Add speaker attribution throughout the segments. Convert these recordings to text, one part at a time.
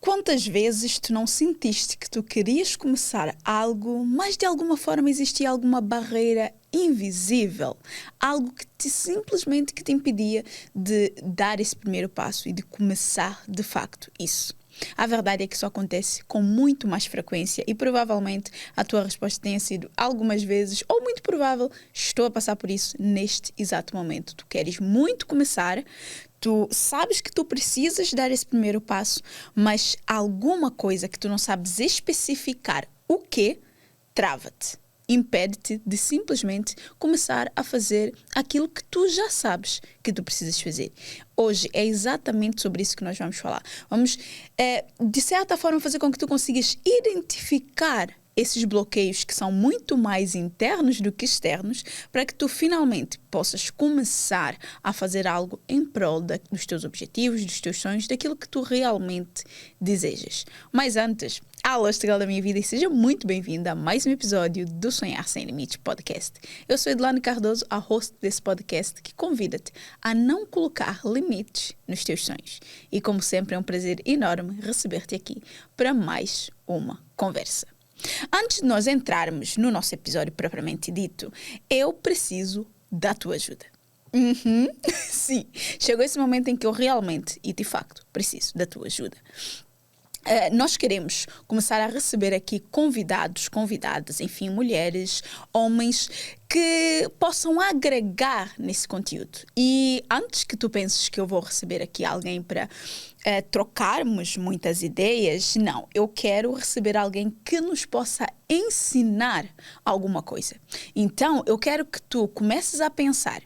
Speaker 1: Quantas vezes tu não sentiste que tu querias começar algo, mas de alguma forma existia alguma barreira invisível, algo que simplesmente que te impedia de dar esse primeiro passo e de começar de facto isso? A verdade é que isso acontece com muito mais frequência e provavelmente a tua resposta tenha sido algumas vezes, ou muito provável, estou a passar por isso neste exato momento. Tu queres muito começar, tu sabes que tu precisas dar esse primeiro passo, mas alguma coisa que tu não sabes especificar o quê, trava-te. Impede-te de simplesmente começar a fazer aquilo que tu já sabes que tu precisas fazer. Hoje é exatamente sobre isso que nós vamos falar. Vamos, de certa forma, fazer com que tu consigas identificar esses bloqueios que são muito mais internos do que externos, para que tu finalmente possas começar a fazer algo em prol dos teus objetivos, dos teus sonhos, daquilo que tu realmente desejas. Mas antes, alô, estrela da minha vida, e seja muito bem-vinda a mais um episódio do Sonhar Sem Limites Podcast. Eu sou Edilane Cardoso, a host desse podcast, que convida-te a não colocar limites nos teus sonhos. E como sempre, é um prazer enorme receber-te aqui para mais uma conversa. Antes de nós entrarmos no nosso episódio propriamente dito, eu preciso da tua ajuda. Sim, chegou esse momento em que eu realmente e de facto preciso da tua ajuda. Nós queremos começar a receber aqui convidados, convidadas, enfim, mulheres, homens que possam agregar nesse conteúdo. E antes que tu penses que eu vou receber aqui alguém para trocarmos muitas ideias, não, eu quero receber alguém que nos possa ensinar alguma coisa. Então, eu quero que tu comeces a pensar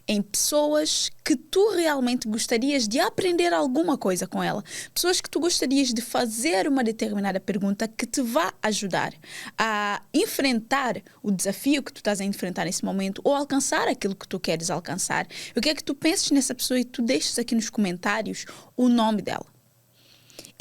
Speaker 1: em pessoas que tu realmente gostarias de aprender alguma coisa com ela. Pessoas que tu gostarias de fazer uma determinada pergunta que te vá ajudar a enfrentar o desafio que tu estás a enfrentar nesse momento ou alcançar aquilo que tu queres alcançar. Eu quero que tu penses nessa pessoa e tu deixes aqui nos comentários o nome dela.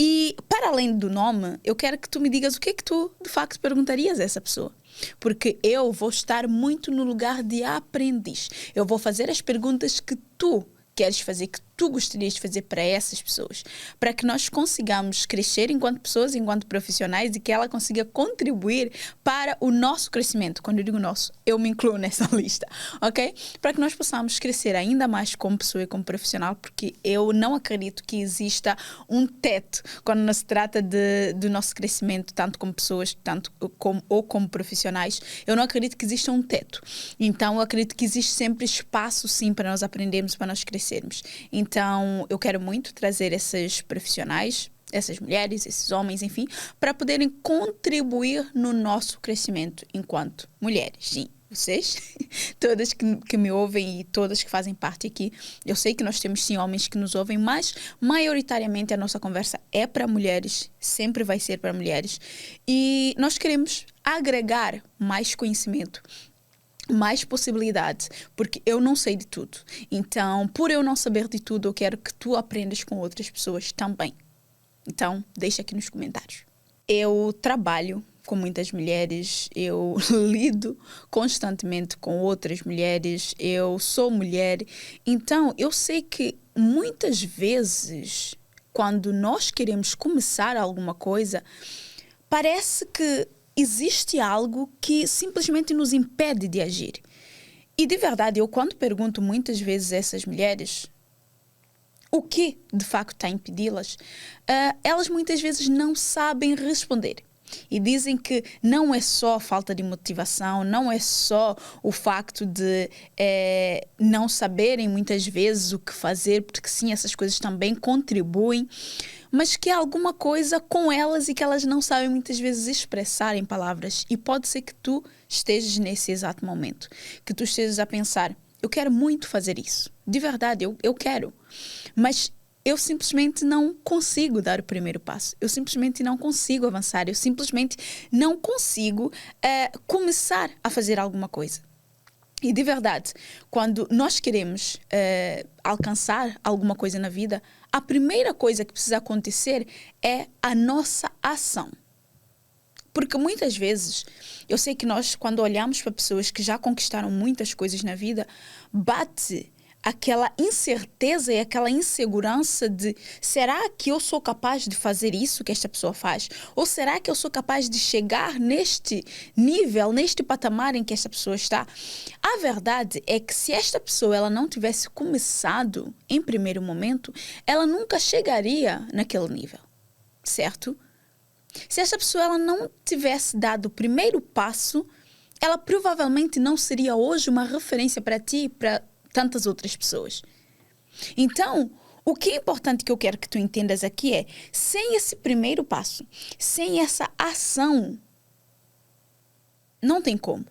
Speaker 1: E, para além do nome, eu quero que tu me digas o que é que tu, de facto, perguntarias a essa pessoa. Porque eu vou estar muito no lugar de aprendiz. Eu vou fazer as perguntas que tu queres fazer, que tu gostarias de fazer para essas pessoas, para que nós consigamos crescer enquanto pessoas, enquanto profissionais e que ela consiga contribuir para o nosso crescimento. Quando eu digo nosso, eu me incluo nessa lista, ok? Para que nós possamos crescer ainda mais como pessoa e como profissional, porque eu não acredito que exista um teto quando se trata do nosso crescimento, tanto como pessoas, tanto como profissionais. Eu não acredito que exista um teto. Então, eu acredito que existe sempre espaço, sim, para nós aprendermos, para nós crescermos. Então, eu quero muito trazer esses profissionais, essas mulheres, esses homens, enfim, para poderem contribuir no nosso crescimento enquanto mulheres. Sim, vocês, todas que me ouvem e todas que fazem parte aqui, eu sei que nós temos sim homens que nos ouvem, mas maioritariamente a nossa conversa é para mulheres, sempre vai ser para mulheres. E nós queremos agregar mais conhecimento, mais possibilidades, porque eu não sei de tudo. Então, por eu não saber de tudo, eu quero que tu aprendas com outras pessoas também. Então, deixa aqui nos comentários. Eu trabalho com muitas mulheres, eu lido constantemente com outras mulheres, eu sou mulher. Então, eu sei que muitas vezes, quando nós queremos começar alguma coisa, parece que existe algo que simplesmente nos impede de agir. E de verdade, eu quando pergunto muitas vezes a essas mulheres o que de facto está a impedi-las, elas muitas vezes não sabem responder. E dizem que não é só a falta de motivação, não é só o facto de não saberem muitas vezes o que fazer, porque sim, essas coisas também contribuem, mas que há alguma coisa com elas e que elas não sabem muitas vezes expressar em palavras. E pode ser que tu estejas nesse exato momento, que tu estejas a pensar, eu quero muito fazer isso, de verdade, eu quero, mas eu simplesmente não consigo dar o primeiro passo. Eu simplesmente não consigo avançar. Eu simplesmente não consigo começar a fazer alguma coisa. E de verdade, quando nós queremos alcançar alguma coisa na vida, a primeira coisa que precisa acontecer é a nossa ação. Porque muitas vezes, eu sei que nós, quando olhamos para pessoas que já conquistaram muitas coisas na vida, bate aquela incerteza e aquela insegurança de será que eu sou capaz de fazer isso que esta pessoa faz? Ou será que eu sou capaz de chegar neste nível, neste patamar em que esta pessoa está? A verdade é que se esta pessoa ela não tivesse começado em primeiro momento, ela nunca chegaria naquele nível, certo? Se esta pessoa ela não tivesse dado o primeiro passo, ela provavelmente não seria hoje uma referência para ti e para tantas outras pessoas. Então, o que é importante que eu quero que tu entendas aqui é, sem esse primeiro passo, sem essa ação, não tem como.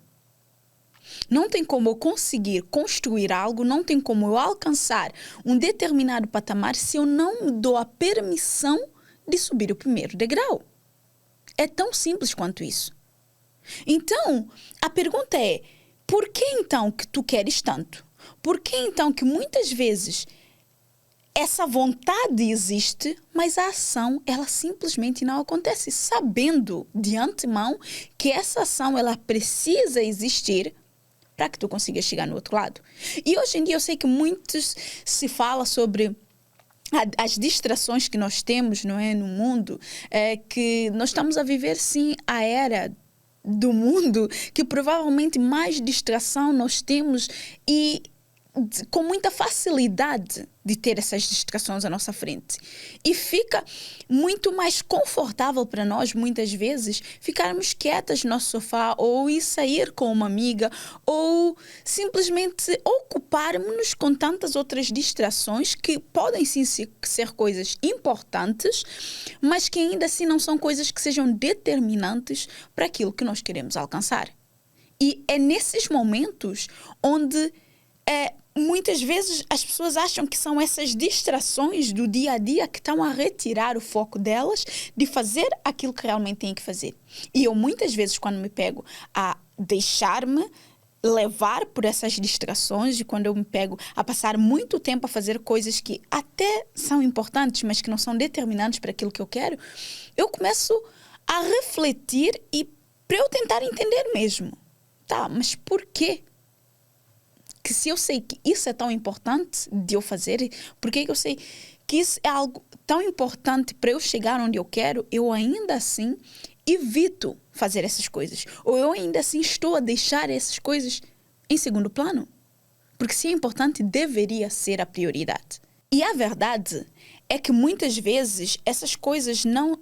Speaker 1: Não tem como eu conseguir construir algo, não tem como eu alcançar um determinado patamar se eu não me dou a permissão de subir o primeiro degrau. É tão simples quanto isso. Então, a pergunta é, por que então que tu queres tanto? Por que então que muitas vezes essa vontade existe, mas a ação ela simplesmente não acontece, sabendo de antemão que essa ação ela precisa existir para que tu consigas chegar no outro lado. E hoje em dia eu sei que muitos se fala sobre as distrações que nós temos, não é, no mundo, que nós estamos a viver sim a era do mundo que provavelmente mais distração nós temos e com muita facilidade de ter essas distrações à nossa frente. E fica muito mais confortável para nós, muitas vezes, ficarmos quietas no nosso sofá ou ir sair com uma amiga ou simplesmente ocuparmos-nos com tantas outras distrações que podem sim ser coisas importantes, mas que ainda assim não são coisas que sejam determinantes para aquilo que nós queremos alcançar. E é nesses momentos onde muitas vezes as pessoas acham que são essas distrações do dia a dia que estão a retirar o foco delas de fazer aquilo que realmente têm que fazer. E eu muitas vezes quando me pego a deixar-me levar por essas distrações e quando eu me pego a passar muito tempo a fazer coisas que até são importantes, mas que não são determinantes para aquilo que eu quero, eu começo a refletir e para eu tentar entender mesmo. Tá, mas por quê? Que se eu sei que isso é tão importante de eu fazer, porque eu sei que isso é algo tão importante para eu chegar onde eu quero, eu ainda assim evito fazer essas coisas. Ou eu ainda assim estou a deixar essas coisas em segundo plano. Porque se é importante, deveria ser a prioridade. E a verdade é que muitas vezes essas coisas não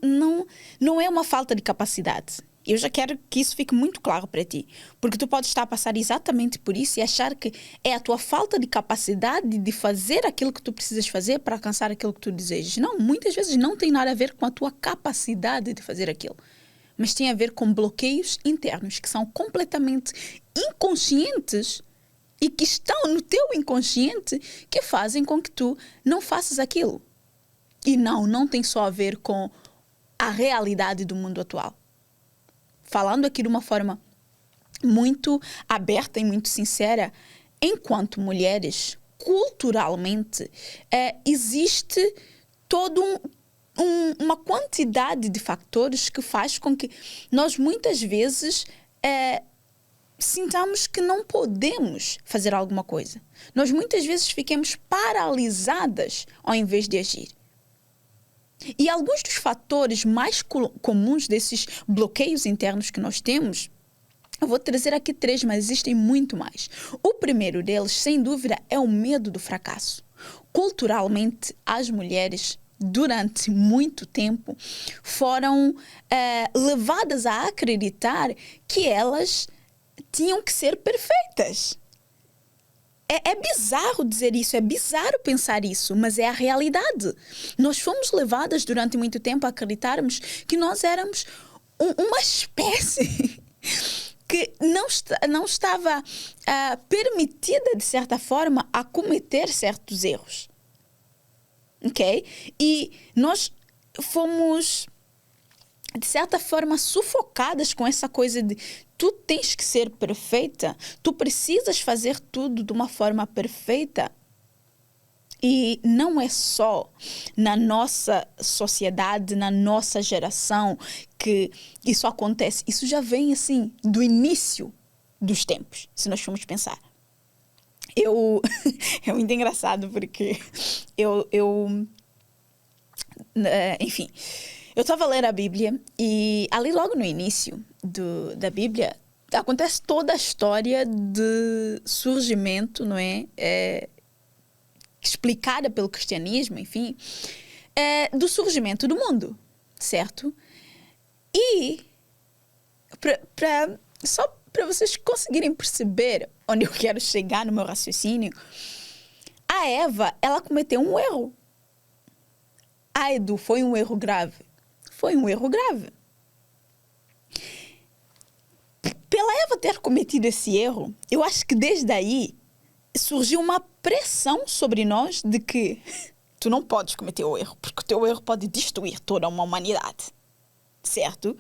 Speaker 1: é uma falta de capacidade. Eu já quero que isso fique muito claro para ti. Porque tu podes estar a passar exatamente por isso e achar que é a tua falta de capacidade de fazer aquilo que tu precisas fazer para alcançar aquilo que tu desejas. Não, muitas vezes não tem nada a ver com a tua capacidade de fazer aquilo. Mas tem a ver com bloqueios internos que são completamente inconscientes e que estão no teu inconsciente que fazem com que tu não faças aquilo. E não tem só a ver com a realidade do mundo atual. Falando aqui de uma forma muito aberta e muito sincera, enquanto mulheres, culturalmente, existe toda uma quantidade de fatores que faz com que nós muitas vezes sintamos que não podemos fazer alguma coisa. Nós muitas vezes ficamos paralisadas ao invés de agir. E alguns dos fatores mais comuns desses bloqueios internos que nós temos, eu vou trazer aqui 3, mas existem muito mais. O primeiro deles, sem dúvida, é o medo do fracasso. Culturalmente, as mulheres, durante muito tempo, foram levadas a acreditar que elas tinham que ser perfeitas. É bizarro dizer isso, é bizarro pensar isso, mas é a realidade. Nós fomos levadas durante muito tempo a acreditarmos que nós éramos uma espécie que não estava permitida, de certa forma, a cometer certos erros. Ok? E nós fomos, de certa forma, sufocadas com essa coisa de tu tens que ser perfeita, tu precisas fazer tudo de uma forma perfeita. E não é só na nossa sociedade, na nossa geração que isso acontece. Isso já vem assim do início dos tempos, se nós formos pensar. eu é muito engraçado porque enfim, eu estava a ler a Bíblia e ali logo no início da Bíblia acontece toda a história de surgimento, não é? Explicada pelo cristianismo, enfim, do surgimento do mundo, certo? E só para vocês conseguirem perceber onde eu quero chegar no meu raciocínio, a Eva, ela cometeu um erro. Ah, Edu, foi um erro grave. Foi um erro grave. Pela Eva ter cometido esse erro, eu acho que desde aí surgiu uma pressão sobre nós de que tu não podes cometer o erro, porque o teu erro pode destruir toda uma humanidade. Certo?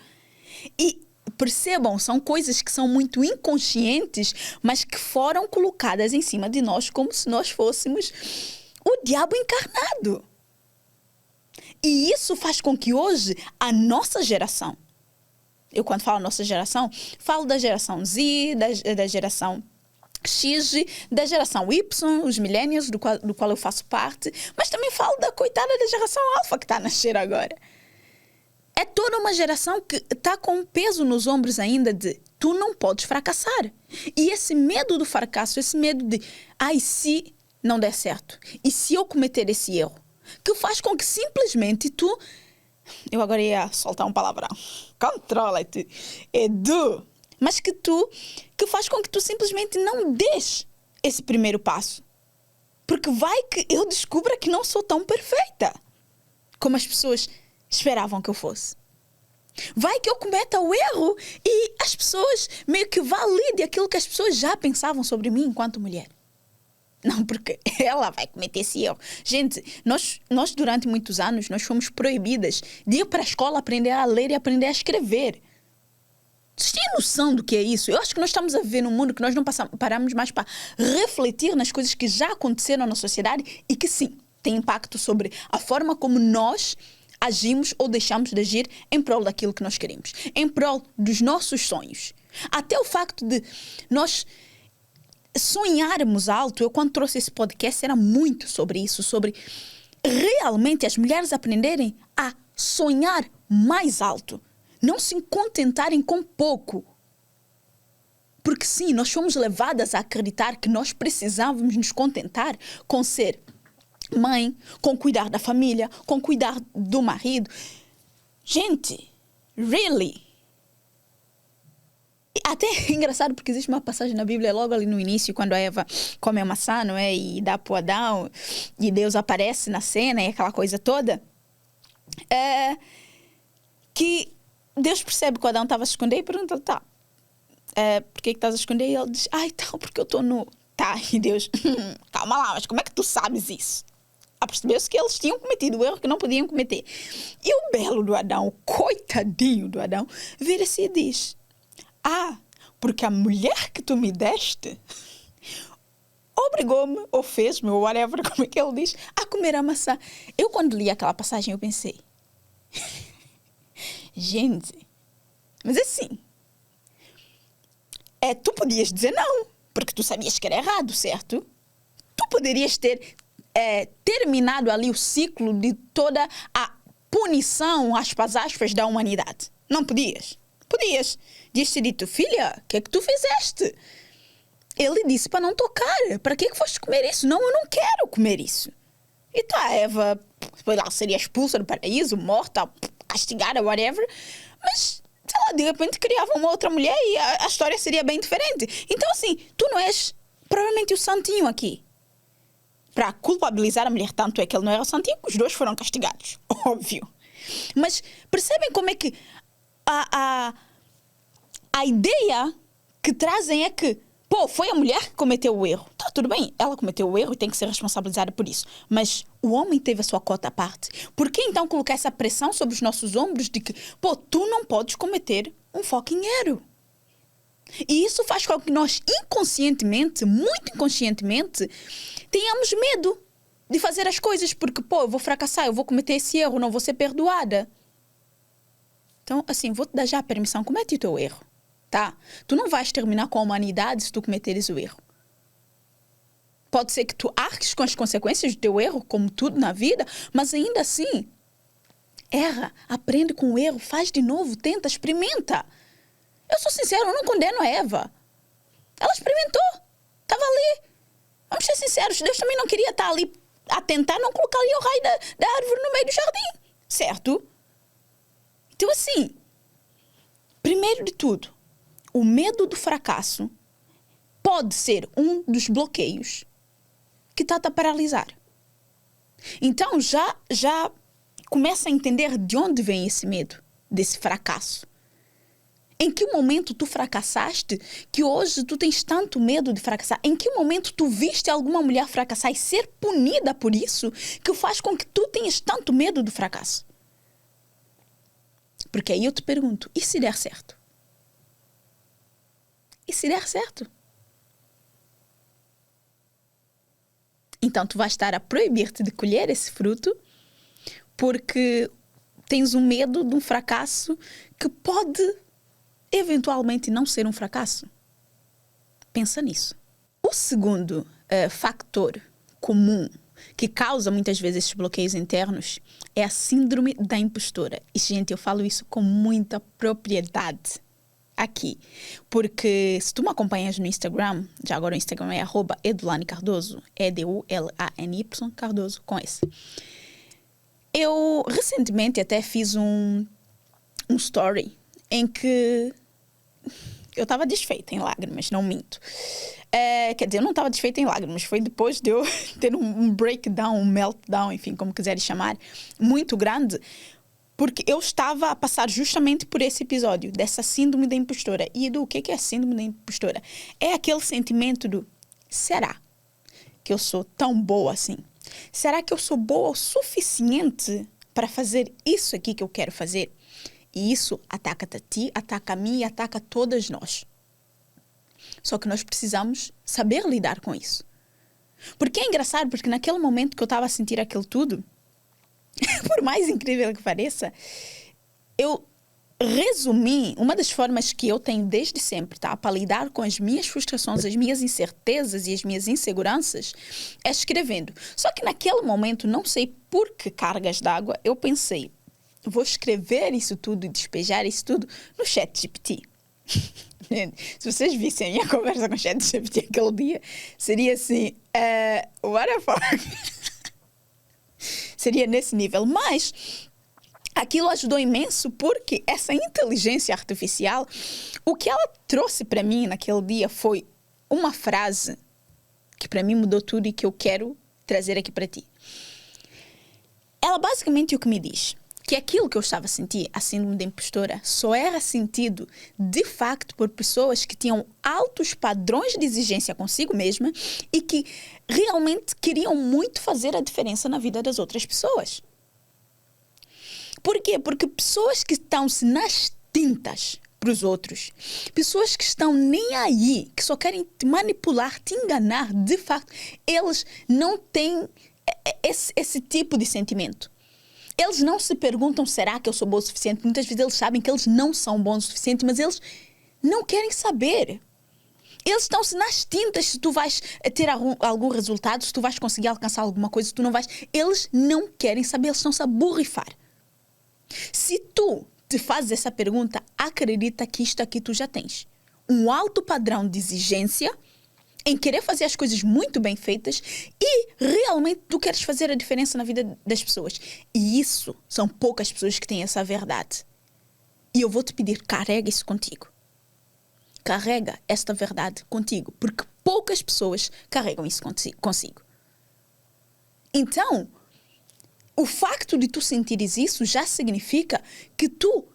Speaker 1: E percebam, são coisas que são muito inconscientes, mas que foram colocadas em cima de nós como se nós fôssemos o diabo encarnado. E isso faz com que hoje a nossa geração, eu quando falo nossa geração, falo da geração Z, da geração X, da geração Y, os millennials, do qual eu faço parte, mas também falo da coitada da geração Alpha que está a nascer agora. É toda uma geração que está com um peso nos ombros ainda de tu não podes fracassar. E esse medo do fracasso, esse medo de ai, se não der certo? E se eu cometer esse erro? Que faz com que simplesmente tu... Eu agora ia soltar um palavrão. Controla-te, Edu. Mas que faz com que tu simplesmente não des esse primeiro passo. Porque vai que eu descubra que não sou tão perfeita como as pessoas esperavam que eu fosse. Vai que eu cometa o erro e as pessoas meio que validem aquilo que as pessoas já pensavam sobre mim enquanto mulher. Não, porque ela vai cometer esse erro. Gente, nós durante muitos anos, nós fomos proibidas de ir para a escola aprender a ler e aprender a escrever. Vocês têm noção do que é isso? Eu acho que nós estamos a viver num mundo que nós não paramos mais para refletir nas coisas que já aconteceram na sociedade e que sim, tem impacto sobre a forma como nós agimos ou deixamos de agir em prol daquilo que nós queremos, em prol dos nossos sonhos. Até o facto de nós sonharmos alto, eu quando trouxe esse podcast era muito sobre isso, sobre realmente as mulheres aprenderem a sonhar mais alto, não se contentarem com pouco. Porque sim, nós fomos levadas a acreditar que nós precisávamos nos contentar com ser mãe, com cuidar da família, com cuidar do marido. Gente, really? Até é engraçado porque existe uma passagem na Bíblia logo ali no início, quando a Eva come a maçã, não é? E dá para o Adão, e Deus aparece na cena e aquela coisa toda. Que Deus percebe que o Adão estava a se esconder e pergunta, tá, por que estás a esconder? E ele diz, então, porque eu estou nu. Tá, e Deus, calma lá, mas como é que tu sabes isso? Percebeu-se que eles tinham cometido o erro que não podiam cometer. E o belo do Adão, o coitadinho do Adão, vira-se e diz, porque a mulher que tu me deste obrigou-me, ou fez-me, ou whatever, como é que ele diz, a comer a maçã. Eu, quando li aquela passagem, eu pensei, gente, mas assim, tu podias dizer não, porque tu sabias que era errado, certo? Tu poderias ter terminado ali o ciclo de toda a punição, aspas, da humanidade. Não podias? Podias. Disse dito, filha, o que é que tu fizeste? Ele disse para não tocar. Para que foste comer isso? Não, eu não quero comer isso. E tá, Eva, foi lá, seria expulsa do paraíso, morta, castigada, whatever. Mas, sei lá, de repente criava uma outra mulher e a história seria bem diferente. Então, assim, tu não és provavelmente o santinho aqui. Para culpabilizar a mulher, tanto é que ele não era o santinho, os dois foram castigados. Óbvio. Mas percebem como é que a ideia que trazem é que, foi a mulher que cometeu o erro. Tá, tudo bem, ela cometeu o erro e tem que ser responsabilizada por isso. Mas o homem teve a sua cota à parte. Por que então colocar essa pressão sobre os nossos ombros de que, tu não podes cometer um fucking erro? E isso faz com que nós inconscientemente, muito inconscientemente, tenhamos medo de fazer as coisas. Porque, eu vou fracassar, eu vou cometer esse erro, não vou ser perdoada. Então, assim, vou-te dar já a permissão, comete o teu erro, tá? Tu não vais terminar com a humanidade se tu cometeres o erro. Pode ser que tu arques com as consequências do teu erro, como tudo na vida, mas ainda assim, erra, aprende com o erro, faz de novo, tenta, experimenta. Eu sou sincero, eu não condeno a Eva. Ela experimentou, estava ali. Vamos ser sinceros, Deus também não queria estar ali a tentar, não colocaria o raio da árvore no meio do jardim, certo? Então assim, primeiro de tudo, o medo do fracasso pode ser um dos bloqueios que está a paralisar. Então já começa a entender de onde vem esse medo, desse fracasso. Em que momento tu fracassaste que hoje tu tens tanto medo de fracassar? Em que momento tu viste alguma mulher fracassar e ser punida por isso que faz com que tu tenhas tanto medo do fracasso? Porque aí eu te pergunto, e se der certo? E se der certo? Então tu vais estar a proibir-te de colher esse fruto porque tens um medo de um fracasso que pode eventualmente não ser um fracasso. Pensa nisso. O segundo factor comum que causa muitas vezes esses bloqueios internos é a síndrome da impostora. E, gente, eu falo isso com muita propriedade aqui. Porque se tu me acompanhas no Instagram, já agora o Instagram é @edulane_cardoso, EDULANY Cardoso, com esse. Eu recentemente até fiz um story em que eu estava desfeita em lágrimas, não minto. Quer dizer, eu não estava desfeita em lágrimas, foi depois de eu ter um breakdown, um meltdown, enfim, como quiseres chamar, muito grande, porque eu estava a passar justamente por esse episódio, dessa síndrome da impostora. E o que é a síndrome da impostora? É aquele sentimento do, será que eu sou tão boa assim? Será que eu sou boa o suficiente para fazer isso aqui que eu quero fazer? E isso ataca-te a ti, ataca a mim e ataca a todas nós. Só que nós precisamos saber lidar com isso. Porque é engraçado, porque naquele momento que eu estava a sentir aquilo tudo, por mais incrível que pareça, eu resumi uma das formas que eu tenho desde sempre, tá? Para lidar com as minhas frustrações, as minhas incertezas e as minhas inseguranças, é escrevendo. Só que naquele momento, não sei por que cargas d'água, eu pensei, vou escrever isso tudo e despejar isso tudo no ChatGPT. Se vocês vissem a minha conversa com o ChatGPT aquele dia, seria assim, what the fuck? Seria nesse nível. Mas aquilo ajudou imenso porque essa inteligência artificial, o que ela trouxe para mim naquele dia foi uma frase que para mim mudou tudo e que eu quero trazer aqui para ti. Ela basicamente o que me diz que aquilo que eu estava a sentir, a síndrome da impostora, só era sentido de facto por pessoas que tinham altos padrões de exigência consigo mesma e que realmente queriam muito fazer a diferença na vida das outras pessoas. Por quê? Porque pessoas que estão-se nas tintas para os outros, pessoas que estão nem aí, que só querem te manipular, te enganar, de facto, eles não têm esse tipo de sentimento. Eles não se perguntam, será que eu sou boa o suficiente? Muitas vezes eles sabem que eles não são bons o suficiente, mas eles não querem saber. Eles estão-se nas tintas se tu vais ter algum resultado, se tu vais conseguir alcançar alguma coisa, se tu não vais. Eles não querem saber, eles estão-se a borrifar. Se tu te fazes essa pergunta, acredita que isto aqui tu já tens. Um alto padrão de exigência em querer fazer as coisas muito bem feitas e realmente tu queres fazer a diferença na vida das pessoas. E isso são poucas pessoas que têm essa verdade. E eu vou te pedir, carrega isso contigo. Carrega esta verdade contigo, porque poucas pessoas carregam isso consigo. Então, o facto de tu sentires isso já significa que tu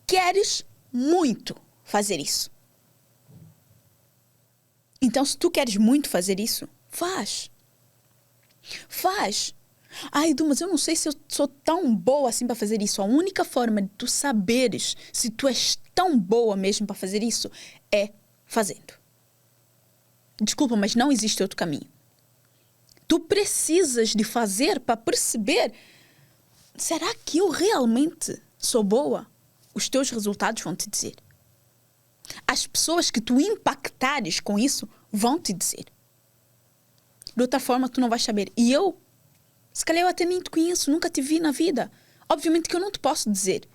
Speaker 1: queres muito fazer isso. Então, se tu queres muito fazer isso, faz. Faz. Ai, Edu, mas eu não sei se eu sou tão boa assim para fazer isso. A única forma de tu saberes se tu és tão boa mesmo para fazer isso é fazendo. Desculpa, mas não existe outro caminho. Tu precisas de fazer para perceber, será que eu realmente sou boa? Os teus resultados vão te dizer. As pessoas que tu impactares com isso vão te dizer. De outra forma, tu não vais saber. E eu, se calhar eu até nem te conheço, nunca te vi na vida. Obviamente que eu não te posso dizer.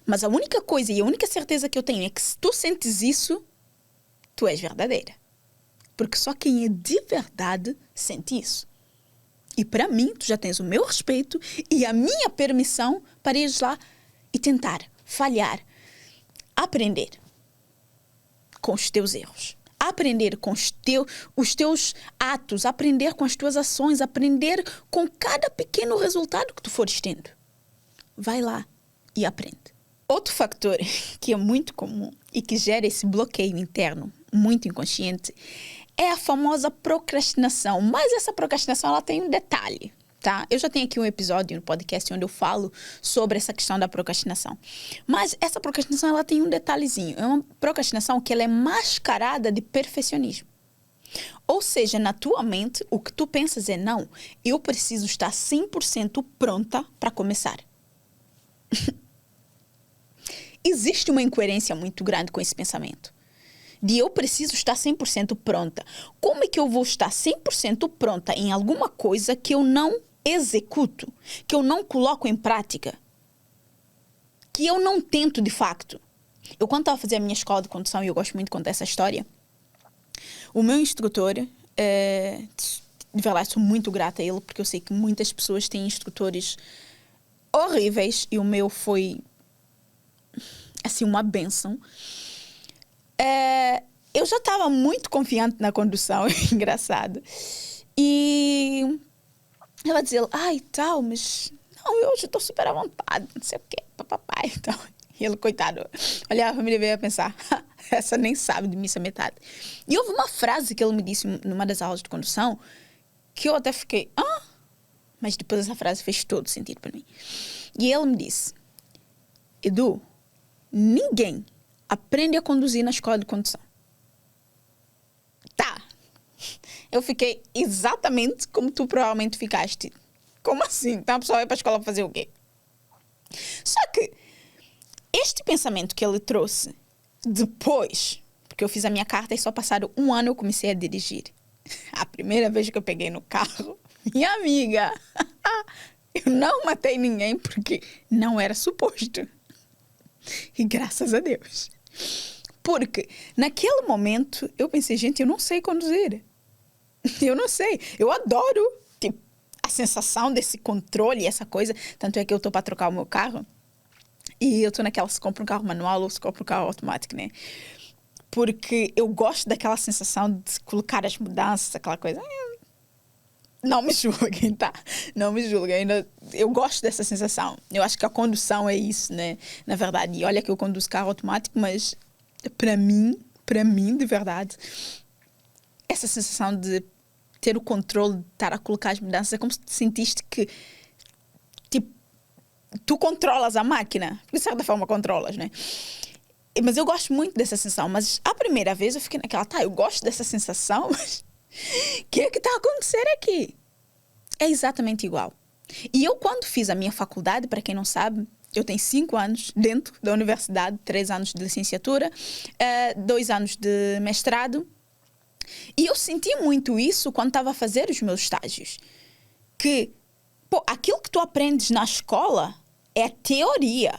Speaker 1: Mas a única coisa e a única certeza que eu tenho é que se tu sentes isso, tu és verdadeira. Porque só quem é de verdade sente isso. E para mim, tu já tens o meu respeito e a minha permissão para ires lá e tentar, falhar, aprender com os teus erros. Aprender com os teus atos, aprender com as tuas ações, aprender com cada pequeno resultado que tu fores tendo. Vai lá e aprende. Outro fator que é muito comum e que gera esse bloqueio interno muito inconsciente é a famosa procrastinação. Mas essa procrastinação ela tem um detalhe, tá? Eu já tenho aqui um episódio no podcast onde eu falo sobre essa questão da procrastinação. Mas essa procrastinação ela tem um detalhezinho. É uma procrastinação que ela é mascarada de perfeccionismo. Ou seja, na tua mente, o que tu pensas é não, eu preciso estar 100% pronta para começar. Existe uma incoerência muito grande com esse pensamento. De eu preciso estar 100% pronta. Como é que eu vou estar 100% pronta em alguma coisa que eu não executo, que eu não coloco em prática, que eu não tento de facto? Eu, quando estava a fazer a minha escola de condução, e eu gosto muito de contar essa história, o meu instrutor, de verdade, sou muito grata a ele, porque eu sei que muitas pessoas têm instrutores horríveis, e o meu foi, assim, uma bênção. Eu já estava muito confiante na condução, engraçado. E ela dizia, tal, mas não, eu hoje estou super à vontade, não sei o quê, papai, então. E ele, coitado, olha, a família veio a pensar, essa nem sabe de missa metade. E houve uma frase que ele me disse numa das aulas de condução, que eu até fiquei, mas depois essa frase fez todo sentido para mim. E ele me disse, Edu, ninguém aprende a conduzir na escola de condução. Tá. Eu fiquei exatamente como tu provavelmente ficaste. Como assim? Então a pessoa vai para a escola fazer o quê? Só que este pensamento que ele trouxe depois, porque eu fiz a minha carta e só passado 1 ano eu comecei a dirigir. A primeira vez que eu peguei no carro, minha amiga, eu não matei ninguém porque não era suposto. E graças a Deus. Porque naquele momento eu pensei, gente, eu não sei conduzir. Eu não sei. Eu adoro tipo, a sensação desse controle, essa coisa. Tanto é que eu estou para trocar o meu carro. E eu estou naquela, se compra um carro manual ou se compra um carro automático, né? Porque eu gosto daquela sensação de colocar as mudanças, aquela coisa. Não me julguem, tá? Não me julguem. Ainda, eu gosto dessa sensação. Eu acho que a condução é isso, né? Na verdade. E olha que eu conduzo carro automático, mas para mim, de verdade, essa sensação de ter o controle, de estar a colocar as mudanças, é como se sentiste que tipo, tu controlas a máquina. De certa forma, controlas, né? Mas eu gosto muito dessa sensação. Mas a primeira vez eu fiquei naquela, eu gosto dessa sensação, mas o que é que está a acontecer aqui? É exatamente igual. E eu, quando fiz a minha faculdade, para quem não sabe, eu tenho 5 anos dentro da universidade, 3 anos de licenciatura, 2 anos de mestrado. E eu senti muito isso quando estava a fazer os meus estágios. Que, aquilo que tu aprendes na escola é teoria.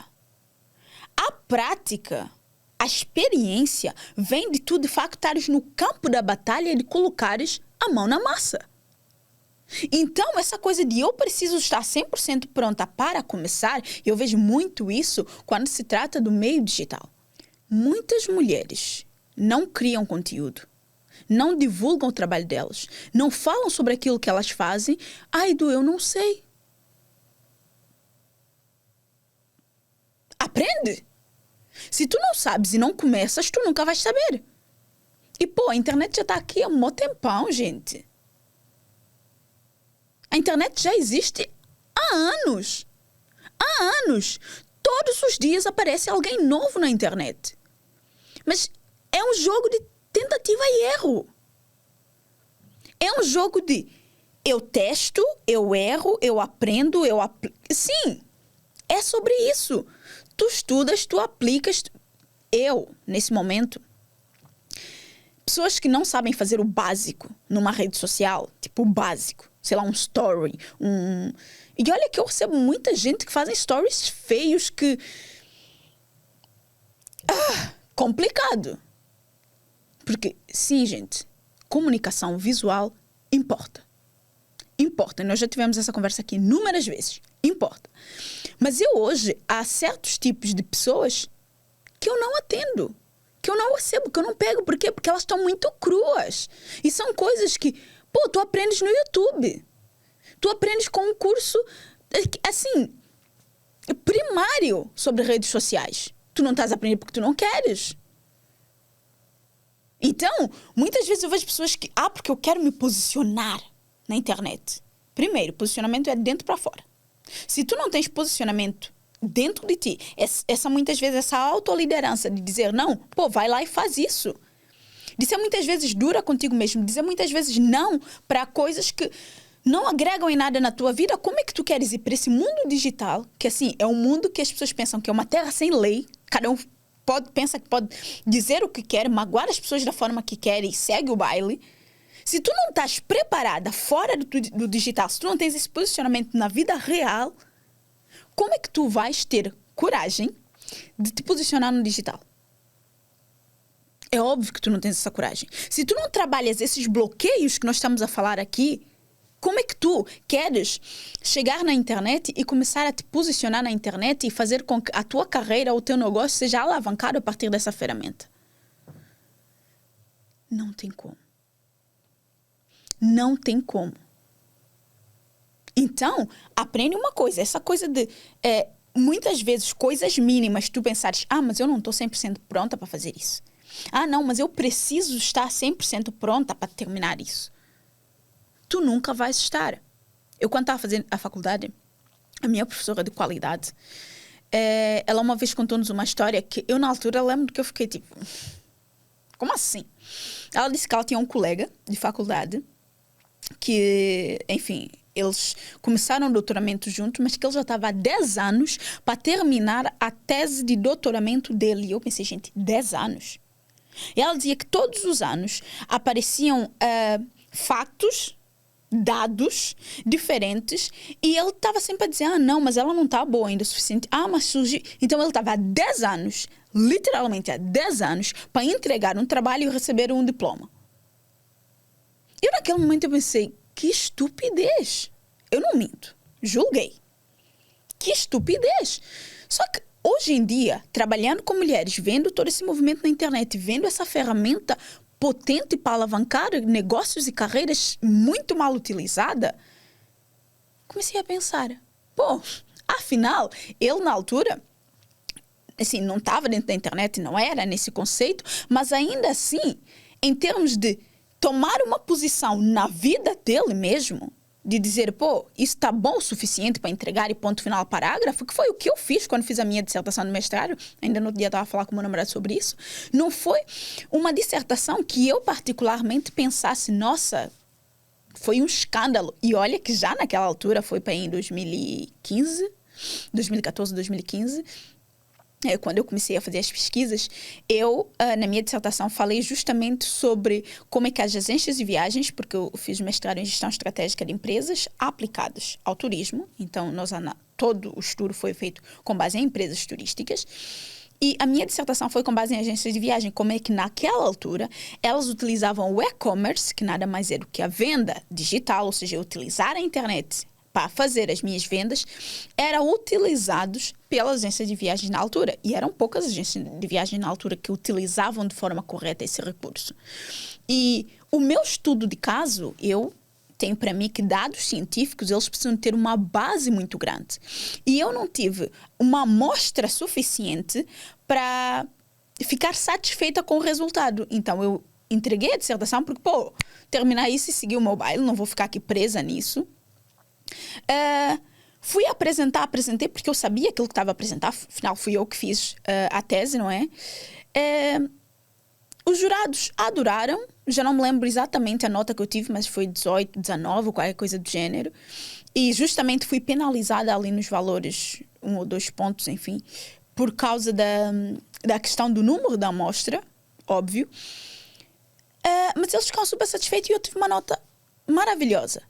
Speaker 1: A prática, a experiência, vem de tu, de facto, estares no campo da batalha e de colocares a mão na massa. Então, essa coisa de eu preciso estar 100% pronta para começar, eu vejo muito isso quando se trata do meio digital. Muitas mulheres não criam conteúdo, não divulgam o trabalho delas, não falam sobre aquilo que elas fazem. Edu, eu não sei. Aprende! Se tu não sabes e não começas, tu nunca vais saber. E, a internet já está aqui há um tempão, gente. A internet já existe há anos. Há anos. Todos os dias aparece alguém novo na internet. Mas é um jogo de tentativa e erro. É um jogo de eu testo, eu erro, eu aprendo, eu aplico. Sim, é sobre isso. Tu estudas, tu aplicas. Eu, nesse momento, pessoas que não sabem fazer o básico numa rede social, tipo o básico, sei lá, um story, E olha que eu recebo muita gente que fazem stories feios que... complicado. Porque, sim, gente, comunicação visual importa. Importa. Nós já tivemos essa conversa aqui inúmeras vezes. Importa. Mas eu hoje, há certos tipos de pessoas que eu não atendo, que eu não recebo, que eu não pego. Por quê? Porque elas estão muito cruas. E são coisas que, tu aprendes no YouTube. Tu aprendes com um curso, assim, primário sobre redes sociais. Tu não estás a aprender porque tu não queres. Então, muitas vezes eu vejo pessoas que... porque eu quero me posicionar na internet. Primeiro, posicionamento é de dentro para fora. Se tu não tens posicionamento dentro de ti, muitas vezes essa autoliderança de dizer não, vai lá e faz isso. De ser muitas vezes dura contigo mesmo, dizer muitas vezes não para coisas que não agregam em nada na tua vida. Como é que tu queres ir para esse mundo digital, que assim, é um mundo que as pessoas pensam que é uma terra sem lei, cada um pensa que pode dizer o que quer, magoar as pessoas da forma que quer e segue o baile. Se tu não estás preparada fora do digital, se tu não tens esse posicionamento na vida real, como é que tu vais ter coragem de te posicionar no digital? É óbvio que tu não tens essa coragem. Se tu não trabalhas esses bloqueios que nós estamos a falar aqui, como é que tu queres chegar na internet e começar a te posicionar na internet e fazer com que a tua carreira ou o teu negócio seja alavancado a partir dessa ferramenta? Não tem como. Não tem como. Então, aprende uma coisa. Essa coisa de, muitas vezes, coisas mínimas, tu pensares, mas eu não estou 100% pronta para fazer isso. Não, mas eu preciso estar 100% pronta para terminar isso. Tu nunca vais estar. Eu, quando estava fazendo a faculdade, a minha professora de qualidade, ela uma vez contou-nos uma história que eu, na altura, lembro que eu fiquei tipo... Como assim? Ela disse que ela tinha um colega de faculdade que, enfim, eles começaram o doutoramento juntos, mas que ele já estava há 10 anos para terminar a tese de doutoramento dele. E eu pensei, gente, 10 anos? E ela dizia que todos os anos apareciam fatos, dados diferentes, e ele estava sempre a dizer, não, mas ela não está boa ainda o suficiente. Mas surgiu... Então ele estava há 10 anos, literalmente há 10 anos, para entregar um trabalho e receber um diploma. E naquele momento eu pensei, que estupidez. Eu não minto, julguei. Que estupidez. Só que hoje em dia, trabalhando com mulheres, vendo todo esse movimento na internet, vendo essa ferramenta potente para alavancar negócios e carreiras muito mal utilizada, comecei a pensar, afinal, ele na altura, assim, não estava dentro da internet, não era nesse conceito, mas ainda assim, em termos de tomar uma posição na vida dele mesmo, de dizer, isso está bom o suficiente para entregar e ponto final parágrafo, que foi o que eu fiz quando fiz a minha dissertação de mestrado, ainda no dia estava a falar com o meu namorado sobre isso, não foi uma dissertação que eu particularmente pensasse, nossa, foi um escândalo. E olha que já naquela altura, foi para em 2014, 2015, quando eu comecei a fazer as pesquisas, eu, na minha dissertação, falei justamente sobre como é que as agências de viagens, porque eu fiz mestrado em gestão estratégica de empresas aplicadas ao turismo, então todo o estudo foi feito com base em empresas turísticas, e a minha dissertação foi com base em agências de viagem, como é que naquela altura elas utilizavam o e-commerce, que nada mais é do que a venda digital, ou seja, utilizar a internet para fazer as minhas vendas, eram utilizados pelas agências de viagem na altura. E eram poucas agências de viagem na altura que utilizavam de forma correta esse recurso. E o meu estudo de caso, eu tenho para mim que dados científicos, eles precisam ter uma base muito grande. E eu não tive uma amostra suficiente para ficar satisfeita com o resultado. Então, eu entreguei a dissertação porque, terminar isso e seguir o meu baile, não vou ficar aqui presa nisso. Fui apresentei porque eu sabia aquilo que estava a apresentar, afinal fui eu que fiz a tese, não é? Os jurados adoraram, já não me lembro exatamente a nota que eu tive, mas foi 18, 19 ou qualquer coisa do gênero, e justamente fui penalizada ali nos valores, 1 ou 2 pontos, enfim, por causa da questão do número da amostra, óbvio. Mas eles ficaram super satisfeitos e eu tive uma nota maravilhosa.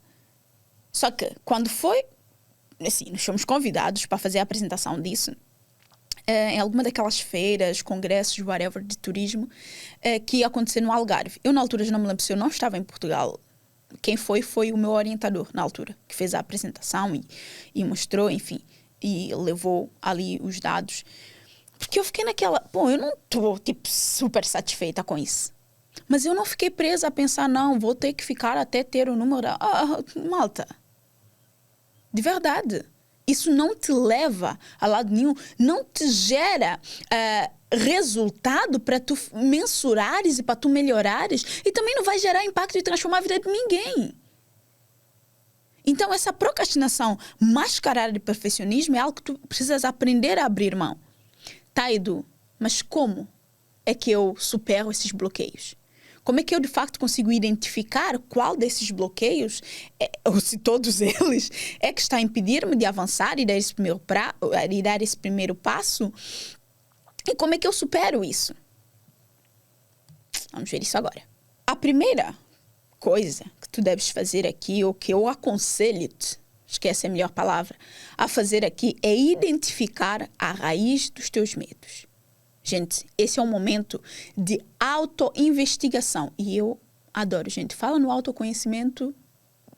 Speaker 1: Só que quando foi, assim, nós fomos convidados para fazer a apresentação disso, em alguma daquelas feiras, congressos, whatever, de turismo, que ia acontecer no Algarve. Eu, na altura, já não me lembro se eu não estava em Portugal. Quem foi o meu orientador, na altura, que fez a apresentação e mostrou, enfim, e levou ali os dados. Porque eu fiquei naquela, eu não estou, tipo, super satisfeita com isso. Mas eu não fiquei presa a pensar, não, vou ter que ficar até ter o número. Malta, de verdade. Isso não te leva a lado nenhum, não te gera resultado para tu mensurares e para tu melhorares, e também não vai gerar impacto e transformar a vida de ninguém. Então, essa procrastinação mascarada de perfeccionismo é algo que tu precisas aprender a abrir mão. Tá, Edu, mas como é que eu supero esses bloqueios? Como é que eu, de facto, consigo identificar qual desses bloqueios, ou se todos eles, é que está a impedir-me de avançar e dar esse primeiro passo? E como é que eu supero isso? Vamos ver isso agora. A primeira coisa que tu deves fazer aqui, ou que eu aconselho-te, esquece a melhor palavra, a fazer aqui, é identificar a raiz dos teus medos. Gente, esse é um momento de autoinvestigação. E eu adoro, gente. Fala no autoconhecimento,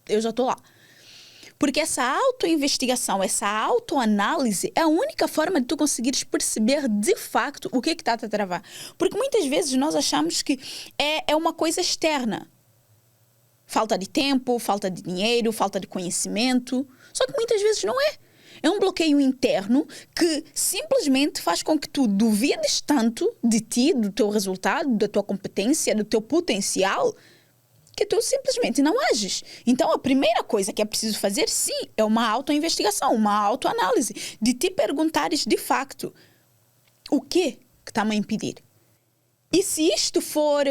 Speaker 1: eu já estou lá. Porque essa autoinvestigação, essa autoanálise é a única forma de tu conseguires perceber de facto o que está a te travar. Porque muitas vezes nós achamos que é uma coisa externa. Falta de tempo, falta de dinheiro, falta de conhecimento. Só que muitas vezes não é. É um bloqueio interno que simplesmente faz com que tu duvides tanto de ti, do teu resultado, da tua competência, do teu potencial, que tu simplesmente não ages. Então, a primeira coisa que é preciso fazer, sim, é uma autoinvestigação, uma autoanálise, de te perguntares de facto o que está-me a impedir. E se isto for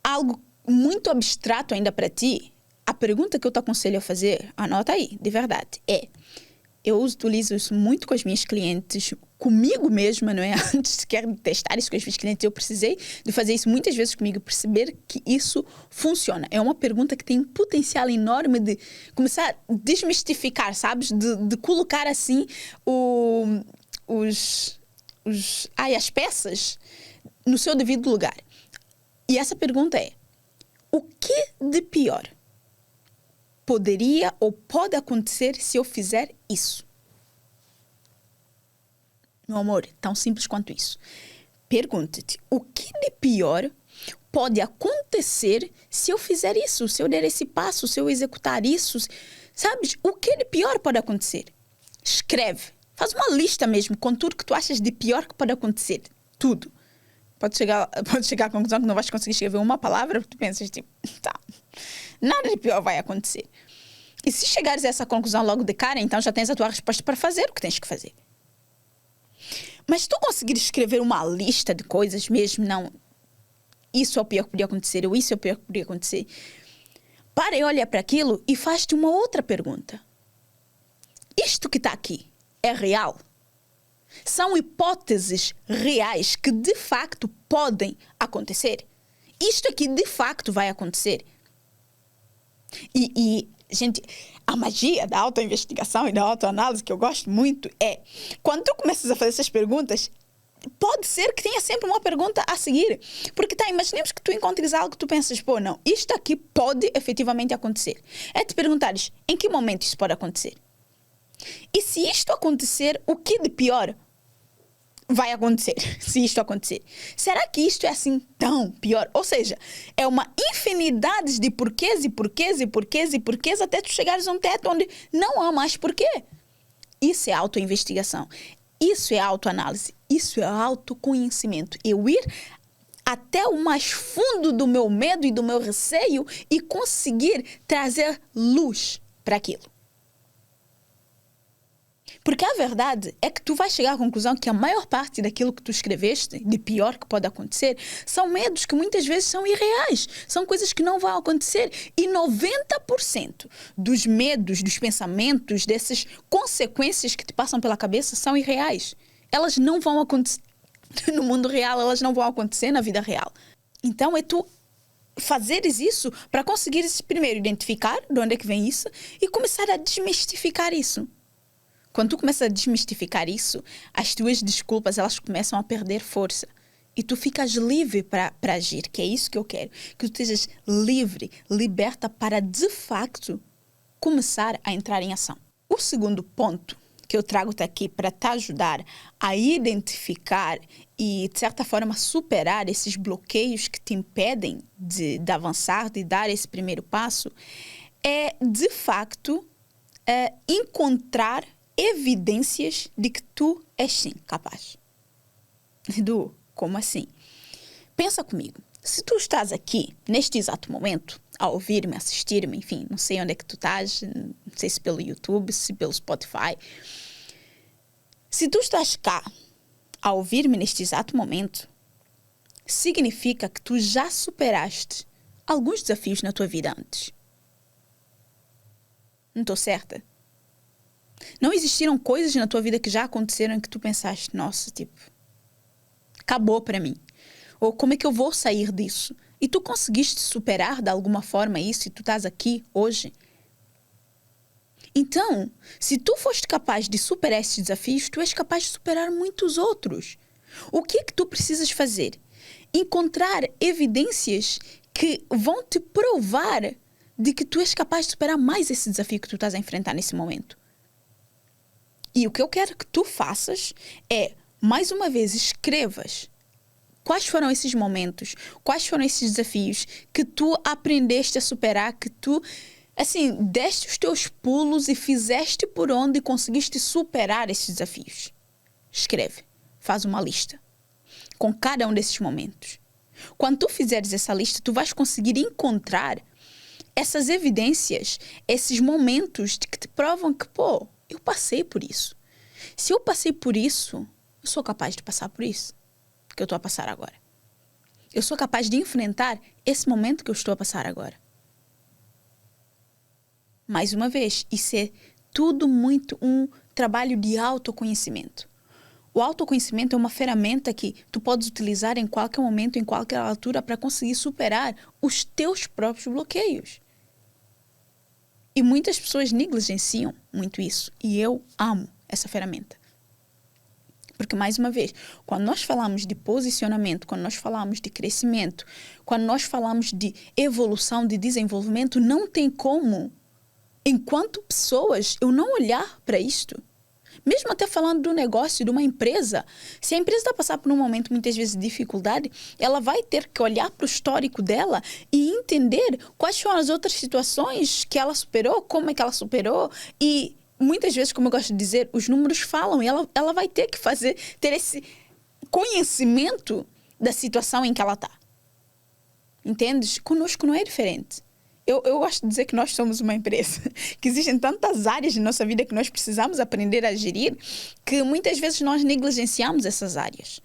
Speaker 1: algo muito abstrato ainda para ti, a pergunta que eu te aconselho a fazer, anota aí, de verdade, eu utilizo isso muito com as minhas clientes, comigo mesma, não é? Antes sequer de testar isso com as minhas clientes, eu precisei de fazer isso muitas vezes comigo, perceber que isso funciona. É uma pergunta que tem um potencial enorme de começar a desmistificar, sabes? De colocar assim as peças no seu devido lugar. E essa pergunta é: o que de pior poderia ou pode acontecer se eu fizer isso? Meu amor, tão simples quanto isso. Pergunte-te, o que de pior pode acontecer se eu fizer isso, se eu der esse passo, se eu executar isso? Sabes, o que de pior pode acontecer? Escreve. Faz uma lista mesmo com tudo que tu achas de pior que pode acontecer. Tudo. Pode chegar à conclusão que não vais conseguir escrever uma palavra, porque tu pensas, tipo, tá, nada de pior vai acontecer. E se chegares a essa conclusão logo de cara, então já tens a tua resposta para fazer o que tens que fazer. Mas se tu conseguires escrever uma lista de coisas mesmo, não, isso é o pior que podia acontecer, ou isso é o pior que podia acontecer, para e olha para aquilo e faz-te uma outra pergunta. Isto que está aqui é real? São hipóteses reais que de facto podem acontecer? Isto aqui de facto vai acontecer? E gente, a magia da autoinvestigação e da autoanálise que eu gosto muito é, quando tu começas a fazer essas perguntas, pode ser que tenha sempre uma pergunta a seguir. Porque imaginemos que tu encontres algo que tu pensas, não, isto aqui pode efetivamente acontecer. É te perguntares, em que momento isso pode acontecer? E se isto acontecer, o que de pior vai acontecer, se isto acontecer? Será que isto é assim tão pior? Ou seja, é uma infinidade de porquês e porquês e porquês e porquês até tu chegares a um teto onde não há mais porquê. Isso é autoinvestigação. Isso é autoanálise. Isso é autoconhecimento. Eu ir até o mais fundo do meu medo e do meu receio e conseguir trazer luz para aquilo. Porque a verdade é que tu vais chegar à conclusão que a maior parte daquilo que tu escreveste, de pior que pode acontecer, são medos que muitas vezes são irreais. São coisas que não vão acontecer. E 90% dos medos, dos pensamentos, dessas consequências que te passam pela cabeça são irreais. Elas não vão acontecer no mundo real, elas não vão acontecer na vida real. Então é tu fazeres isso para conseguires primeiro identificar de onde é que vem isso e começar a desmistificar isso. Quando tu começas a desmistificar isso, as tuas desculpas, elas começam a perder força. E tu ficas livre para agir, que é isso que eu quero. Que tu estejas livre, liberta para, de facto, começar a entrar em ação. O segundo ponto que eu trago-te aqui para te ajudar a identificar e, de certa forma, superar esses bloqueios que te impedem de avançar, de dar esse primeiro passo, é, de facto, encontrar evidências de que tu és sim capaz. Edu, como assim? Pensa comigo. Se tu estás aqui, neste exato momento, a ouvir-me, assistir-me, enfim, não sei onde é que tu estás, não sei se pelo YouTube, se pelo Spotify. Se tu estás cá, a ouvir-me neste exato momento, significa que tu já superaste alguns desafios na tua vida antes. Não estou certa? Não existiram coisas na tua vida que já aconteceram em que tu pensaste, nossa, tipo, acabou para mim. Ou como é que eu vou sair disso? E tu conseguiste superar de alguma forma isso e tu estás aqui hoje? Então, se tu foste capaz de superar esses desafios, tu és capaz de superar muitos outros. O que é que tu precisas fazer? Encontrar evidências que vão te provar de que tu és capaz de superar mais esse desafio que tu estás a enfrentar nesse momento. E o que eu quero que tu faças é, mais uma vez, escrevas quais foram esses momentos, quais foram esses desafios que tu aprendeste a superar, que tu, assim, deste os teus pulos e fizeste por onde conseguiste superar esses desafios. Escreve, faz uma lista com cada um desses momentos. Quando tu fizeres essa lista, tu vais conseguir encontrar essas evidências, esses momentos que te provam que, pô, eu passei por isso. Se eu passei por isso, eu sou capaz de passar por isso que eu estou a passar agora. Eu sou capaz de enfrentar esse momento que eu estou a passar agora. Mais uma vez, isso é tudo muito um trabalho de autoconhecimento. O autoconhecimento é uma ferramenta que tu podes utilizar em qualquer momento, em qualquer altura, para conseguir superar os teus próprios bloqueios. E muitas pessoas negligenciam muito isso. E eu amo essa ferramenta. Porque, mais uma vez, quando nós falamos de posicionamento, quando nós falamos de crescimento, quando nós falamos de evolução, de desenvolvimento, não tem como, enquanto pessoas, eu não olhar para isto. Mesmo até falando do negócio, de uma empresa, se a empresa está passando por um momento, muitas vezes, de dificuldade, ela vai ter que olhar para o histórico dela e entender quais foram as outras situações que ela superou, como é que ela superou. E muitas vezes, como eu gosto de dizer, os números falam e ela vai ter que ter esse conhecimento da situação em que ela está. Entendes? Conosco não é diferente. Eu gosto de dizer que nós somos uma empresa, que existem tantas áreas de nossa vida que nós precisamos aprender a gerir, que muitas vezes nós negligenciamos essas áreas.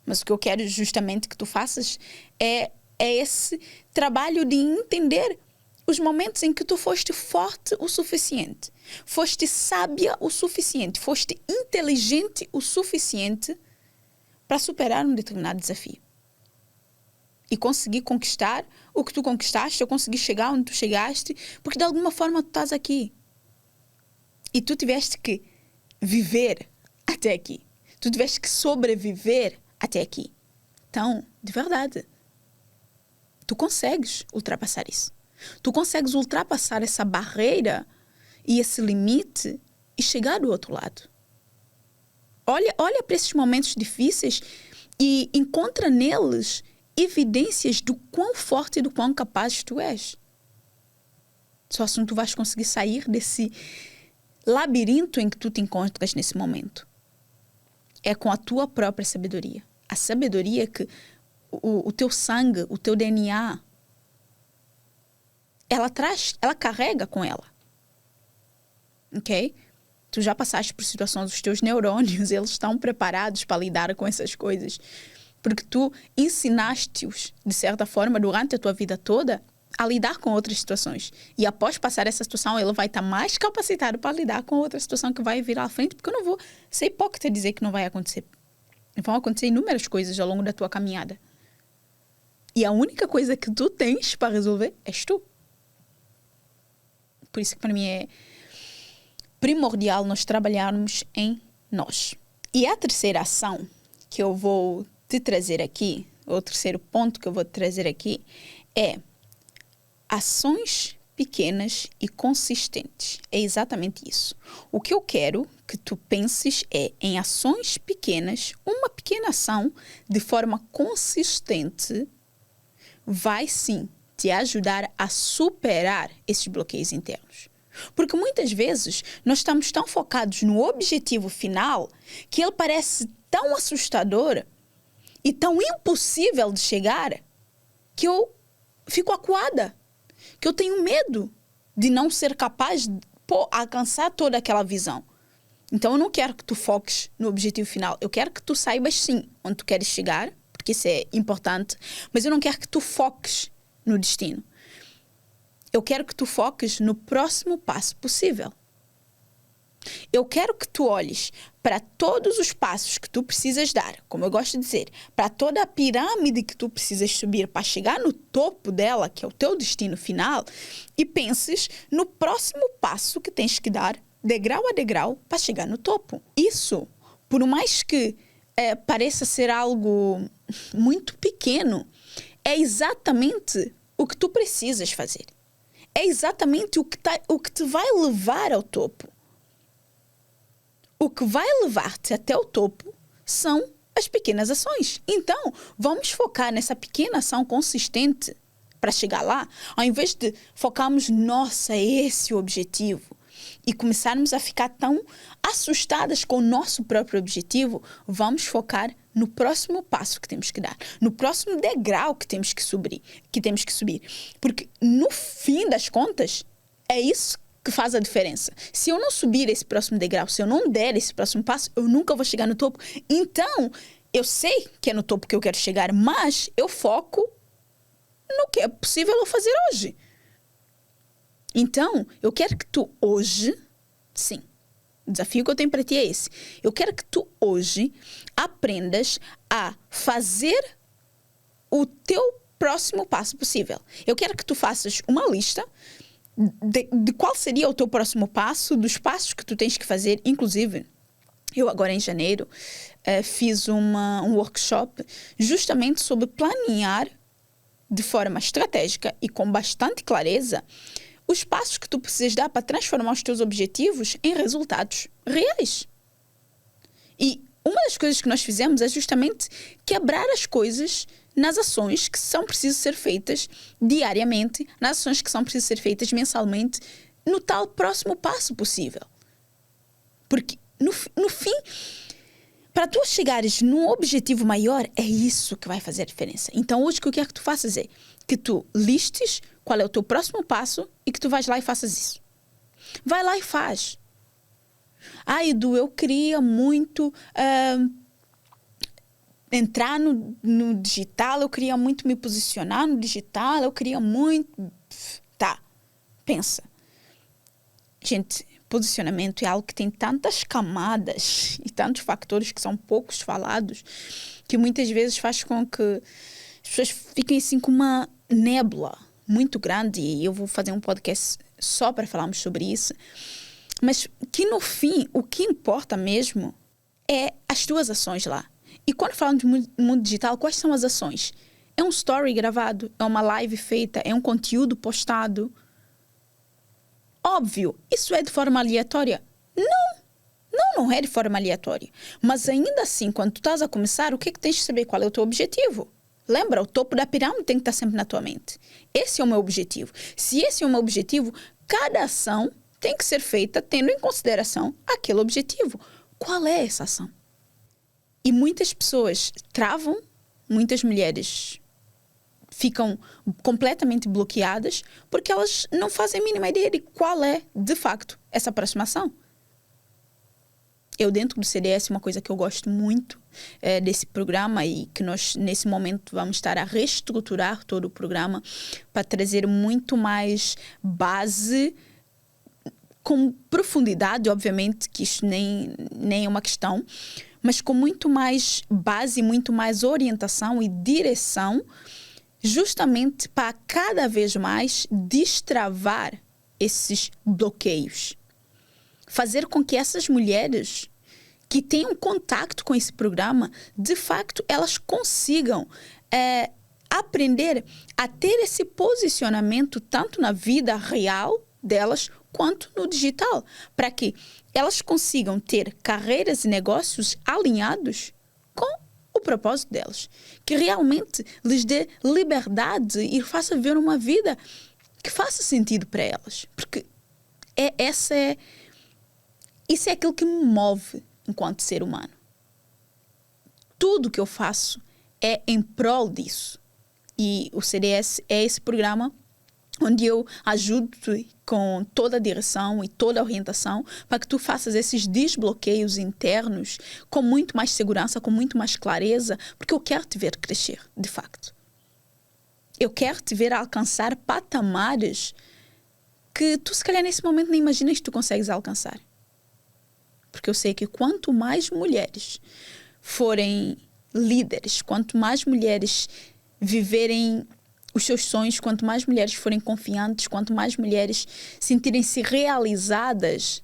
Speaker 1: Mas o que eu quero justamente que tu faças é esse trabalho de entender os momentos em que tu foste forte o suficiente, foste sábia o suficiente, foste inteligente o suficiente para superar um determinado desafio. E conseguir conquistar o que tu conquistaste, ou conseguir chegar onde tu chegaste, porque de alguma forma tu estás aqui. E tu tiveste que viver até aqui. Tu tiveste que sobreviver até aqui. Então, de verdade, tu consegues ultrapassar isso. Tu consegues ultrapassar essa barreira e esse limite e chegar do outro lado. Olha para esses momentos difíceis e encontra neles evidências do quão forte e do quão capaz tu és. Só assim tu vais conseguir sair desse labirinto em que tu te encontras nesse momento. É com a tua própria sabedoria. A sabedoria que o teu sangue, o teu DNA, ela carrega com ela. Ok? Tu já passaste por situações, os teus neurônios, eles estão preparados para lidar com essas coisas. Porque tu ensinaste-os, de certa forma, durante a tua vida toda, a lidar com outras situações. E após passar essa situação, ele vai estar mais capacitado para lidar com outra situação que vai vir à frente, porque eu não vou ser hipócrita dizer que não vai acontecer. Vão acontecer inúmeras coisas ao longo da tua caminhada. E a única coisa que tu tens para resolver és tu. Por isso que para mim é primordial nós trabalharmos em nós. E a terceira ação que eu vou te trazer aqui, o terceiro ponto que eu vou te trazer aqui, é ações pequenas e consistentes. É exatamente isso. O que eu quero que tu penses é em ações pequenas, uma pequena ação de forma consistente vai sim te ajudar a superar esses bloqueios internos. Porque muitas vezes nós estamos tão focados no objetivo final que ele parece tão assustador e tão impossível de chegar que eu fico acuada, que eu tenho medo de não ser capaz de alcançar toda aquela visão. Então eu não quero que tu foques no objetivo final, eu quero que tu saibas sim onde tu queres chegar, porque isso é importante, mas eu não quero que tu foques no destino. Eu quero que tu foques no próximo passo possível. Eu quero que tu olhes para todos os passos que tu precisas dar, como eu gosto de dizer, para toda a pirâmide que tu precisas subir para chegar no topo dela, que é o teu destino final, e penses no próximo passo que tens que dar, degrau a degrau, para chegar no topo. Isso, por mais que pareça ser algo muito pequeno, é exatamente o que tu precisas fazer. É exatamente o que te vai levar ao topo. O que vai levar-te até o topo são as pequenas ações. Então, vamos focar nessa pequena ação consistente para chegar lá, ao invés de focarmos, nossa, esse é o objetivo, e começarmos a ficar tão assustadas com o nosso próprio objetivo, vamos focar no próximo passo que temos que dar, no próximo degrau que temos que subir. Porque, no fim das contas, é isso que faz a diferença. Se eu não subir esse próximo degrau, se eu não der esse próximo passo, eu nunca vou chegar no topo. Então, eu sei que é no topo que eu quero chegar, mas eu foco no que é possível eu fazer hoje. Então, eu quero que tu hoje, sim, o desafio que eu tenho para ti é esse. Eu quero que tu hoje aprendas a fazer o teu próximo passo possível. Eu quero que tu faças uma lista de qual seria o teu próximo passo, dos passos que tu tens que fazer. Inclusive, eu agora em janeiro fiz um workshop justamente sobre planear de forma estratégica e com bastante clareza os passos que tu precisas dar para transformar os teus objetivos em resultados reais. E uma das coisas que nós fizemos é justamente quebrar as coisas nas ações que são precisas ser feitas diariamente, nas ações que são precisas ser feitas mensalmente, no tal próximo passo possível. Porque, no fim, para tu chegares num objetivo maior, é isso que vai fazer a diferença. Então, hoje o que eu quero que tu faças é que tu listes qual é o teu próximo passo e que tu vais lá e faças isso. Vai lá e faz. Edu, eu queria muito entrar no digital, eu queria muito me posicionar no digital, eu queria muito... Tá, pensa. Gente, posicionamento é algo que tem tantas camadas e tantos fatores que são poucos falados, que muitas vezes faz com que as pessoas fiquem assim com uma nébula muito grande, e eu vou fazer um podcast só para falarmos sobre isso, mas que no fim o que importa mesmo é as tuas ações lá. E quando falamos de mundo digital, quais são as ações? É um story gravado, é uma live feita, é um conteúdo postado. Óbvio, isso é de forma aleatória? Não é de forma aleatória. Mas ainda assim, quando tu estás a começar, o que é que tens de saber? Qual é o teu objetivo? Lembra, o topo da pirâmide tem que estar sempre na tua mente. Esse é o meu objetivo. Se esse é o meu objetivo, cada ação tem que ser feita tendo em consideração aquele objetivo. Qual é essa ação? E muitas pessoas travam, muitas mulheres ficam completamente bloqueadas porque elas não fazem a mínima ideia de qual é, de facto, essa aproximação. Eu, dentro do CDS, uma coisa que eu gosto muito desse programa e que nós, nesse momento, vamos estar a reestruturar todo o programa para trazer muito mais base, com profundidade, obviamente, que isso nem é uma questão, mas com muito mais base, muito mais orientação e direção justamente para cada vez mais destravar esses bloqueios. Fazer com que essas mulheres que tenham contato com esse programa, de facto, elas consigam aprender a ter esse posicionamento tanto na vida real delas quanto no digital, para que elas consigam ter carreiras e negócios alinhados com o propósito delas, que realmente lhes dê liberdade e faça ver uma vida que faça sentido para elas, porque isso é aquilo que me move enquanto ser humano. Tudo que eu faço é em prol disso. E o CDS é esse programa onde eu ajudo-te com toda a direção e toda a orientação para que tu faças esses desbloqueios internos com muito mais segurança, com muito mais clareza, porque eu quero te ver crescer, de facto. Eu quero te ver alcançar patamares que tu, se calhar, nesse momento nem imaginas que tu consegues alcançar. Porque eu sei que quanto mais mulheres forem líderes, quanto mais mulheres viverem os seus sonhos, quanto mais mulheres forem confiantes, quanto mais mulheres sentirem-se realizadas,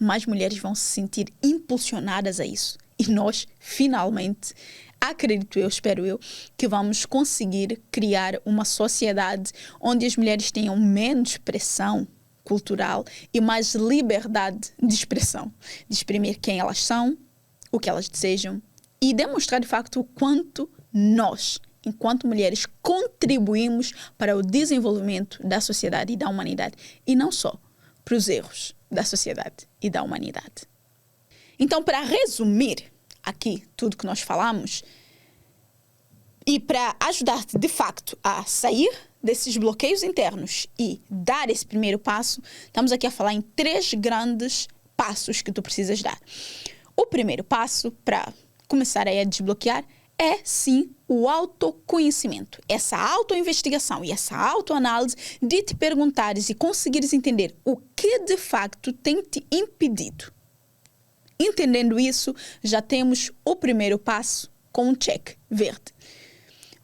Speaker 1: mais mulheres vão se sentir impulsionadas a isso. E nós, finalmente, acredito eu, espero eu, que vamos conseguir criar uma sociedade onde as mulheres tenham menos pressão cultural e mais liberdade de expressão, de exprimir quem elas são, o que elas desejam e demonstrar de facto o quanto nós, enquanto mulheres, contribuímos para o desenvolvimento da sociedade e da humanidade e não só para os erros da sociedade e da humanidade. Então, para resumir aqui tudo que nós falamos e para ajudar-te de facto a sair desses bloqueios internos e dar esse primeiro passo, estamos aqui a falar em 3 grandes passos que tu precisas dar. O primeiro passo para começar a desbloquear é sim o autoconhecimento, essa autoinvestigação e essa autoanálise de te perguntares e conseguires entender o que de facto tem te impedido. Entendendo isso, já temos o primeiro passo com um check verde.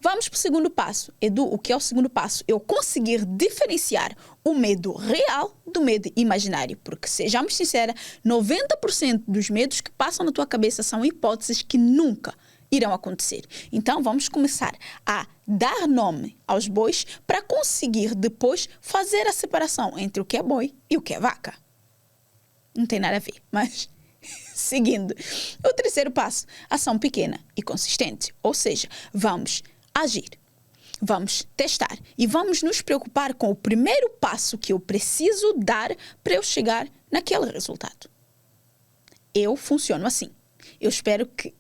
Speaker 1: Vamos para o segundo passo. Edu, o que é o segundo passo? Eu conseguir diferenciar o medo real do medo imaginário. Porque, sejamos sinceros, 90% dos medos que passam na tua cabeça são hipóteses que nunca irão acontecer. Então, vamos começar a dar nome aos bois para conseguir depois fazer a separação entre o que é boi e o que é vaca. Não tem nada a ver, mas seguindo. O terceiro passo, ação pequena e consistente. Ou seja, vamos agir, vamos testar e vamos nos preocupar com o primeiro passo que eu preciso dar para eu chegar naquele resultado. Eu funciono assim. Eu espero que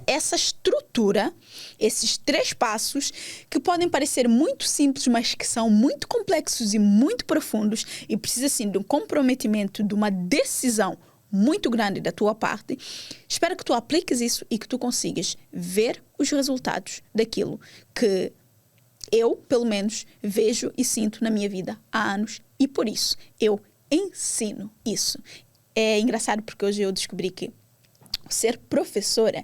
Speaker 1: essa estrutura, esses 3 passos, que podem parecer muito simples, mas que são muito complexos e muito profundos e precisa sim de um comprometimento, de uma decisão muito grande da tua parte, espero que tu apliques isso e que tu consigas ver os resultados daquilo que eu, pelo menos, vejo e sinto na minha vida há anos e por isso eu ensino isso. É engraçado porque hoje eu descobri que ser professora,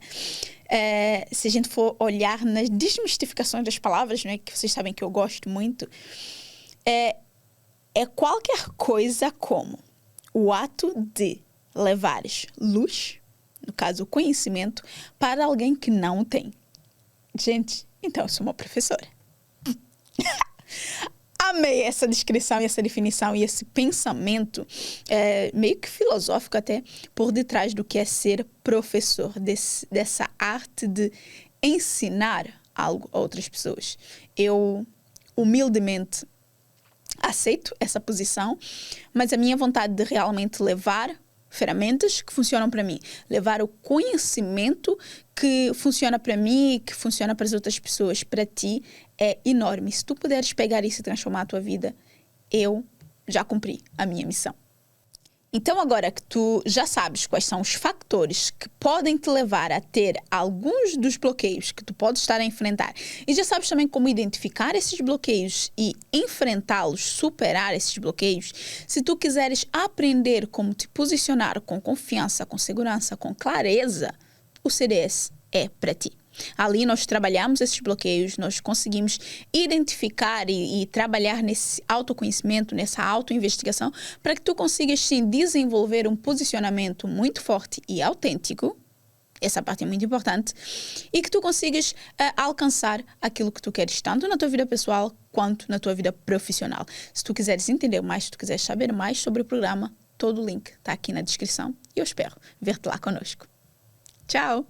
Speaker 1: se a gente for olhar nas desmistificações das palavras, né, que vocês sabem que eu gosto muito, é qualquer coisa como o ato de levares luz, no caso o conhecimento, para alguém que não tem. Gente, então eu sou uma professora. Amei essa descrição e essa definição e esse pensamento meio que filosófico até por detrás do que é ser professor, dessa arte de ensinar algo a outras pessoas. Eu humildemente aceito essa posição, mas a minha vontade de realmente levar ferramentas que funcionam para mim, levar o conhecimento que funciona para mim e que funciona para as outras pessoas, para ti, é enorme. Se tu puderes pegar isso e transformar a tua vida, eu já cumpri a minha missão. Então, agora que tu já sabes quais são os fatores que podem te levar a ter alguns dos bloqueios que tu podes estar a enfrentar e já sabes também como identificar esses bloqueios e enfrentá-los, superar esses bloqueios, se tu quiseres aprender como te posicionar com confiança, com segurança, com clareza, o CDS é para ti. Ali nós trabalhamos esses bloqueios, nós conseguimos identificar e trabalhar nesse autoconhecimento, nessa autoinvestigação, para que tu consigas sim desenvolver um posicionamento muito forte e autêntico. Essa parte é muito importante. E que tu consigas alcançar aquilo que tu queres, tanto na tua vida pessoal quanto na tua vida profissional. Se tu quiseres entender mais, se tu quiseres saber mais sobre o programa, todo o link está aqui na descrição e eu espero ver-te lá conosco. Tchau!